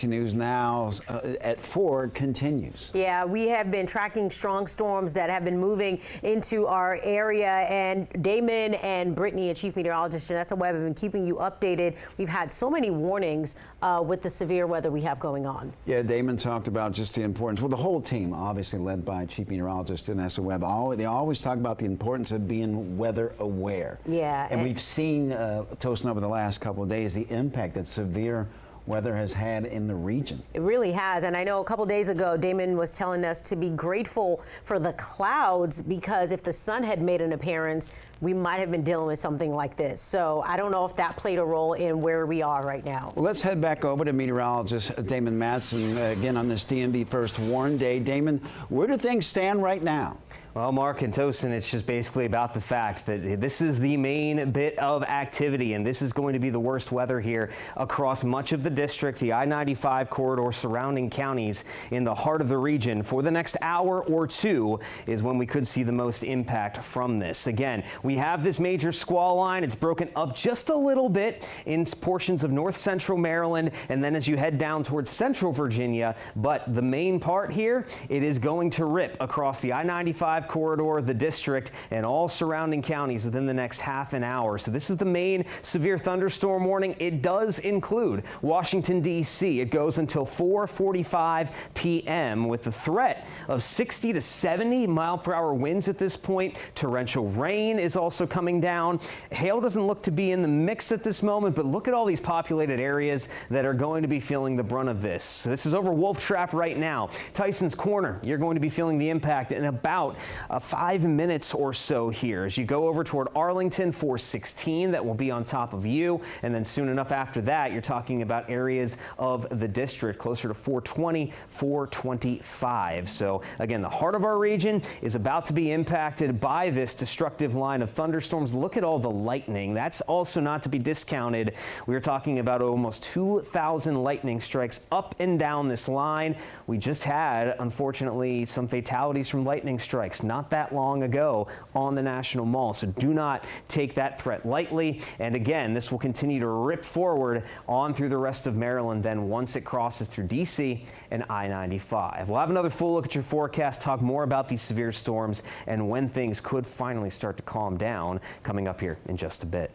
News Now at 4 continues. Yeah, we have been tracking strong storms that have been moving into our area, and Damon and Brittany, a chief meteorologist, Janessa Webb, have been keeping you updated. We've had so many warnings with the severe weather we have going on. Yeah, Damon talked about just the importance. Well, the whole team, obviously led by chief meteorologist Janessa Webb, they always talk about the importance of being weather aware. Yeah. And we've seen, Tosin, over the last couple of days, the impact that severe weather has had in the region. It really has. And I know a couple days ago, Damon was telling us to be grateful for the clouds, because if the sun had made an appearance, we might have been dealing with something like this. So I don't know if that played a role in where we are right now. Well, let's head back over to meteorologist Damon Matson again on this DMV First Warn Day. Damon, where do things stand right now? Well, Mark and Tosin, it's just basically about the fact that this is the main bit of activity, and this is going to be the worst weather here across much of the district, the I-95 corridor, surrounding counties in the heart of the region. For the next hour or two is when we could see the most impact from this. Again, we have this major squall line. It's broken up just a little bit in portions of north central Maryland, and then as you head down towards central Virginia. But the main part here, it is going to rip across the I-95 corridor, the district, and all surrounding counties within the next half an hour. So this is the main severe thunderstorm warning. It does include Washington, D.C. It goes until 4:45 p.m. with the threat of 60 to 70 mile-per-hour winds at this point. Torrential rain is also coming down. Hail doesn't look to be in the mix at this moment, but look at all these populated areas that are going to be feeling the brunt of this. So this is over Wolf Trap right now. Tyson's Corner, you're going to be feeling the impact in about 5 minutes or so here. As you go over toward Arlington, 416, that will be on top of you. And then soon enough after that, you're talking about areas of the district closer to 420, 425. So again, the heart of our region is about to be impacted by this destructive line of thunderstorms. Look at all the lightning. That's also not to be discounted. We're talking about almost 2,000 lightning strikes up and down this line. We just had, unfortunately, some fatalities from lightning strikes not that long ago on the National Mall. So do not take that threat lightly. And again, this will continue to rip forward on through the rest of Maryland then once it crosses through D.C. and I-95. We'll have another full look at your forecast, talk more about these severe storms and when things could finally start to calm down coming up here in just a bit.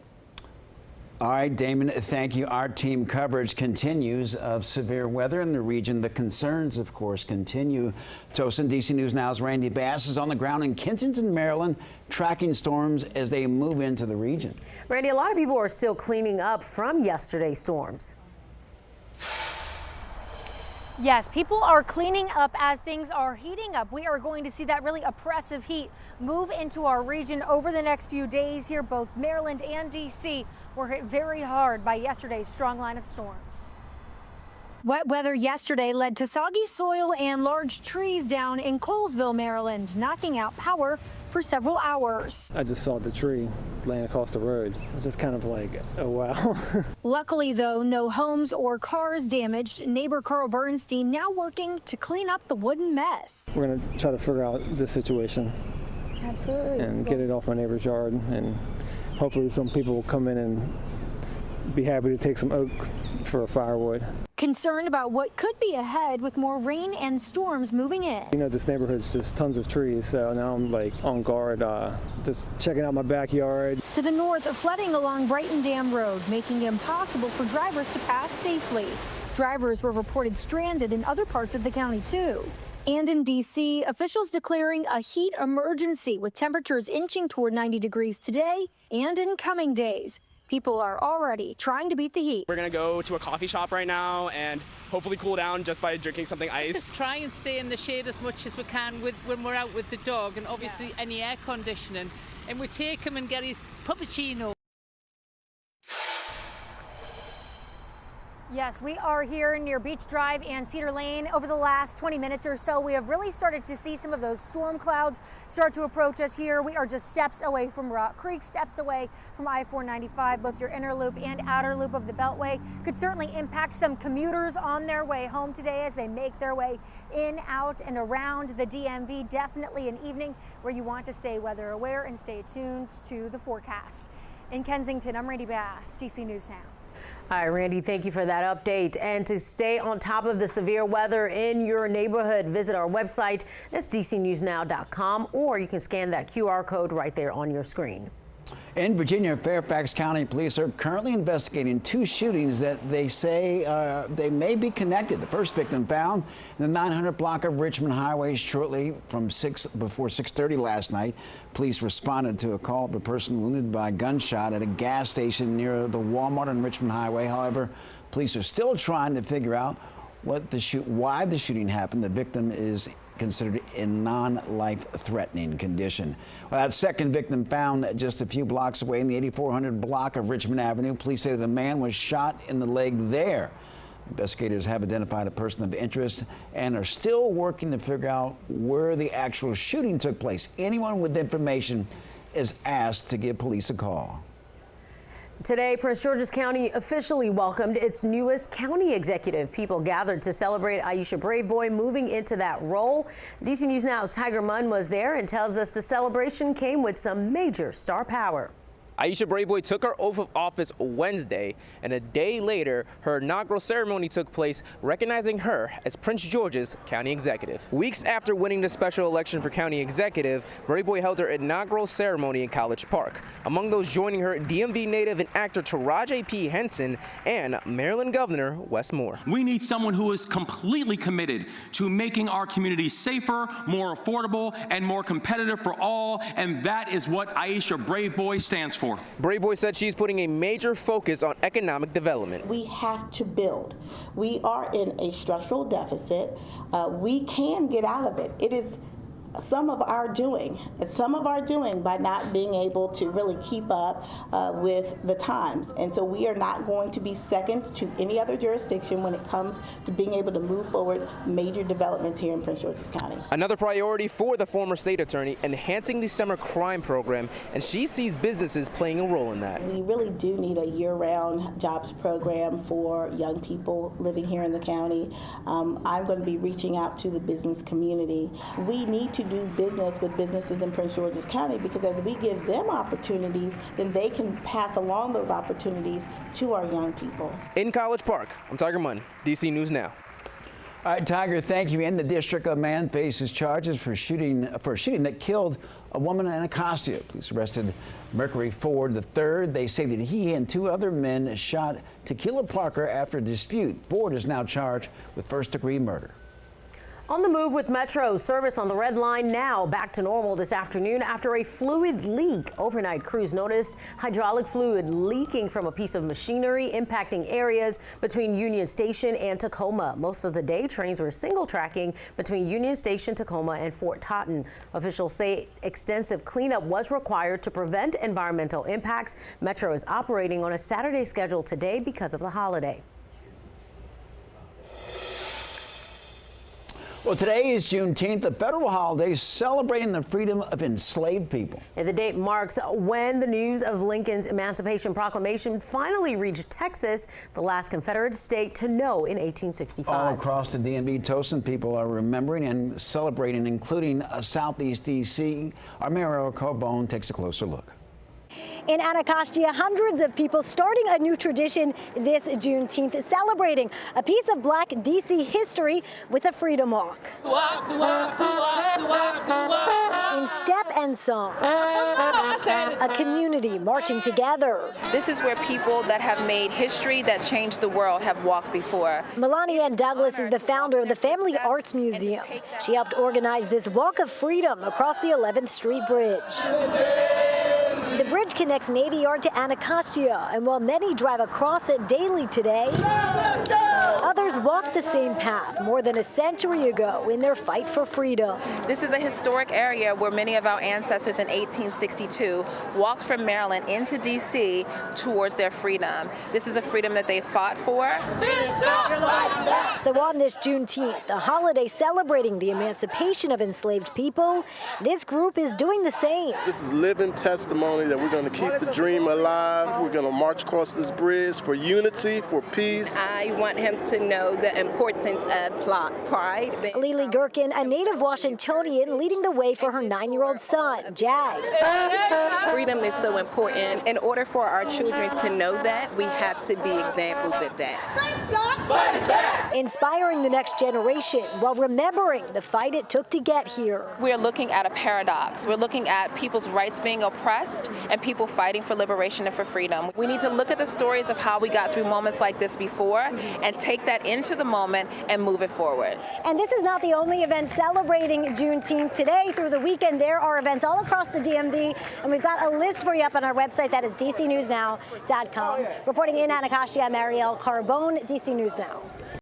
All right, Damon, thank you. Our team coverage continues of severe weather in the region. The concerns, of course, continue. Tosin, DC News Now's Randy Bass is on the ground in Kensington, Maryland, tracking storms as they move into the region. Randy, a lot of people are still cleaning up from yesterday's storms. Yes, people are cleaning up as things are heating up. We are going to see that really oppressive heat move into our region over the next few days here. Both Maryland and D.C. were hit very hard by yesterday's strong line of storms. Wet weather yesterday led to soggy soil and large trees down in Colesville, Maryland, knocking out power for several hours. I just saw the tree laying across the road. It was just kind of like, oh wow. Luckily, though, no homes or cars damaged. Neighbor Carl Bernstein now working to clean up the wooden mess. We're going to try to figure out this situation. Absolutely. And get it off my neighbor's yard, and hopefully some people will come in and be happy to take some oak for firewood. Concerned about what could be ahead with more rain and storms moving in. You know, this neighborhood's just tons of trees, so now I'm like on guard, just checking out my backyard. To the north, flooding along Brighton Dam Road, making it impossible for drivers to pass safely. Drivers were reported stranded in other parts of the county, too. And in D.C., officials declaring a heat emergency with temperatures inching toward 90 degrees today and in coming days. People are already trying to beat the heat. We're going to go to a coffee shop right now and hopefully cool down just by drinking something ice. Just try and stay in the shade as much as we can when we're out with the dog, and obviously any air conditioning. And we take him and get his puppuccino. Yes, we are here near Beach Drive and Cedar Lane. Over the last 20 minutes or so, we have really started to see some of those storm clouds start to approach us here. We are just steps away from Rock Creek, steps away from I-495. Both your inner loop and outer loop of the Beltway could certainly impact some commuters on their way home today as they make their way in, out, and around the DMV. Definitely an evening where you want to stay weather aware and stay tuned to the forecast. In Kensington, I'm Randy Bass, DC News Now. All right, Randy, thank you for that update. And to stay on top of the severe weather in your neighborhood, visit our website. That's dcnewsnow.com, or you can scan that QR code right there on your screen. In Virginia, Fairfax County police are currently investigating 2 shootings that they say they may be connected. The first victim found in the 900 block of Richmond Highway shortly before 6:30 last night. Police responded to a call of a person wounded by a gunshot at a gas station near the Walmart on Richmond Highway. However, police are still trying to figure out why the shooting happened. The victim is considered in non-life-threatening condition. Well, that second victim found just a few blocks away in the 8400 block of Richmond Avenue. Police say that a man was shot in the leg there. Investigators have identified a person of interest and are still working to figure out where the actual shooting took place. Anyone with information is asked to give police a call. Today, Prince George's County officially welcomed its newest county executive. People gathered to celebrate Aisha Braveboy moving into that role. DC News Now's Tiger Munn was there and tells us the celebration came with some major star power. Aisha Braveboy took her oath of office Wednesday, and a day later, her inaugural ceremony took place, recognizing her as Prince George's county executive. Weeks after winning the special election for county executive, Braveboy held her inaugural ceremony in College Park. Among those joining her, DMV native and actor Taraji P. Henson and Maryland Governor Wes Moore. We need someone who is completely committed to making our community safer, more affordable, and more competitive for all, and that is what Aisha Braveboy stands for. Braveboy said she's putting a major focus on economic development. We have to build. We are in a structural deficit. We can get out of it. It is some of our doing. It's some of our doing by not being able to really keep up with the times. And so we are not going to be second to any other jurisdiction when it comes to being able to move forward major developments here in Prince George's County. Another priority for the former state attorney, enhancing the summer crime program, and she sees businesses playing a role in that. We really do need a year-round jobs program for young people living here in the county. I'm going to be reaching out to the business community. We need to do business with businesses in Prince George's County, because as we give them opportunities, then they can pass along those opportunities to our young people. In College Park, I'm Tiger Munn, DC News Now. All right, Tiger, thank you. In the district, a man faces charges for a shooting that killed a woman in Anacostia. Police arrested Mercury Ford III. They say that he and 2 other men shot Tequila Parker after a dispute. Ford is now charged with first-degree murder. On the move with Metro, service on the Red Line now back to normal this afternoon after a fluid leak. Overnight crews noticed hydraulic fluid leaking from a piece of machinery impacting areas between Union Station and Tacoma. Most of the day, trains were single tracking between Union Station, Tacoma, and Fort Totten. Officials say extensive cleanup was required to prevent environmental impacts. Metro is operating on a Saturday schedule today because of the holiday. Well, today is Juneteenth, a federal holiday celebrating the freedom of enslaved people. And the date marks when the news of Lincoln's Emancipation Proclamation finally reached Texas, the last Confederate state to know in 1865. All across the DMV, Tosin people are remembering and celebrating, including Southeast D.C. Our Mayor Carbone takes a closer look. In Anacostia, hundreds of people starting a new tradition this Juneteenth, celebrating a piece of Black DC history with a freedom walk. In step and song, a community marching together. This is where people that have made history that changed the world have walked before. Melania Douglas is the founder of the Family Arts Museum. She helped organize this walk of freedom across the 11th Street Bridge. The bridge connects Navy Yard to Anacostia, and while many drive across it daily today, others walk the same path more than a century ago in their fight for freedom. This is a historic area where many of our ancestors in 1862 walked from Maryland into D.C. towards their freedom. This is a freedom that they fought for. So on this Juneteenth, a holiday celebrating the emancipation of enslaved people, this group is doing the same. This is living testimony that we're going to keep the dream alive. We're going to march across this bridge for unity, for peace. I want him them to know the importance of pride. Lily Gherkin, a native Washingtonian, leading the way for her 9-year-old son, Jag. Freedom is so important. In order for our children to know that, we have to be examples of that. Inspiring the next generation while remembering the fight it took to get here. We're looking at a paradox. We're looking at people's rights being oppressed and people fighting for liberation and for freedom. We need to look at the stories of how we got through moments like this before and take that into the moment and move it forward. And this is not the only event celebrating Juneteenth. Today through the weekend, there are events all across the DMV, and we've got a list for you up on our website. That is dcnewsnow.com. Reporting in Anacostia, Marielle Carbone, DC News Now.